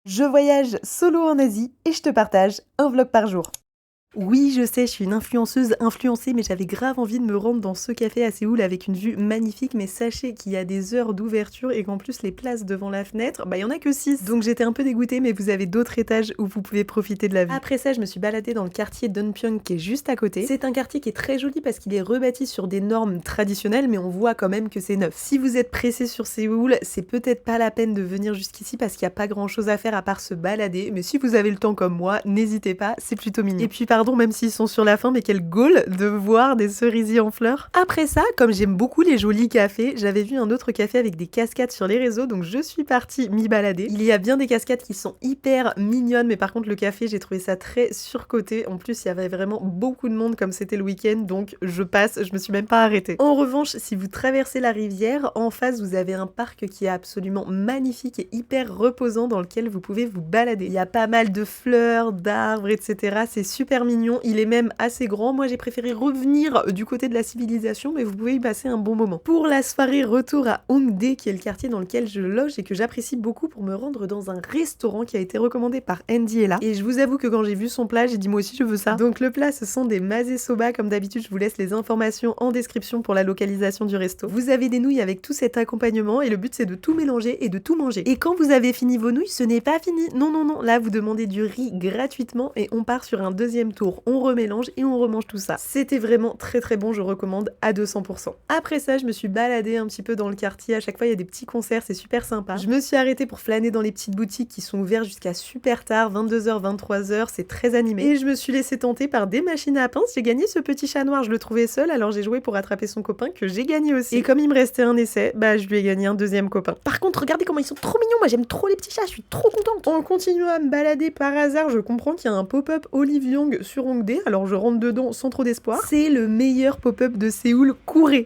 Je voyage solo en Asie et je te partage un vlog par jour. Oui, je sais, je suis une influenceuse influencée, mais j'avais grave envie de me rendre dans ce café à Séoul avec une vue magnifique, mais sachez qu'il y a des heures d'ouverture et qu'en plus les places devant la fenêtre, il y en a que 6. Donc j'étais un peu dégoûtée, mais vous avez d'autres étages où vous pouvez profiter de la vue. Après ça, je me suis baladée dans le quartier Donpyeong qui est juste à côté. C'est un quartier qui est très joli parce qu'il est rebâti sur des normes traditionnelles, mais on voit quand même que c'est neuf. Si vous êtes pressé sur Séoul, c'est peut-être pas la peine de venir jusqu'ici parce qu'il n'y a pas grand chose à faire à part se balader, mais si vous avez le temps comme moi, n'hésitez pas, c'est plutôt mignon. Et puis pardon, même s'ils sont sur la fin, mais quelle gaule de voir des cerisiers en fleurs. Après ça, comme j'aime beaucoup les jolis cafés, j'avais vu un autre café avec des cascades sur les réseaux, donc je suis partie m'y balader. Il y a bien des cascades qui sont hyper mignonnes, mais par contre le café, j'ai trouvé ça très surcoté. En plus, il y avait vraiment beaucoup de monde comme c'était le week-end, donc je passe, je me suis même pas arrêtée. En revanche, si vous traversez la rivière, en face, vous avez un parc qui est absolument magnifique et hyper reposant dans lequel vous pouvez vous balader. Il y a pas mal de fleurs, d'arbres, etc. C'est super mignon. Il est même assez grand. Moi, j'ai préféré revenir du côté de la civilisation, mais vous pouvez y passer un bon moment. Pour la soirée, retour à Hongdae, qui est le quartier dans lequel je loge et que j'apprécie beaucoup pour me rendre dans un restaurant qui a été recommandé par Andy Ella. Et je vous avoue que quand j'ai vu son plat, j'ai dit moi aussi je veux ça. Donc le plat, ce sont des mase soba. Comme d'habitude, je vous laisse les informations en description pour la localisation du resto. Vous avez des nouilles avec tout cet accompagnement et le but c'est de tout mélanger et de tout manger. Et quand vous avez fini vos nouilles, ce n'est pas fini. Non, non, non. Là, vous demandez du riz gratuitement et on part sur un deuxième tour. On remélange et on remange tout ça. C'était vraiment très très bon, je recommande à 200%. Après ça, je me suis baladée un petit peu dans le quartier. À chaque fois, il y a des petits concerts, c'est super sympa. Je me suis arrêtée pour flâner dans les petites boutiques qui sont ouvertes jusqu'à super tard, 22h, 23h, c'est très animé. Et je me suis laissée tenter par des machines à pince. J'ai gagné ce petit chat noir, je le trouvais seul, alors j'ai joué pour attraper son copain que j'ai gagné aussi. Et comme il me restait un essai, je lui ai gagné un deuxième copain. Par contre, regardez comment ils sont trop mignons, moi j'aime trop les petits chats, je suis trop contente. En continuant à me balader par hasard, je comprends qu'il y a un pop-up Olive Young sur Hongdae, alors je rentre dedans sans trop d'espoir. C'est le meilleur pop-up de Séoul, courez!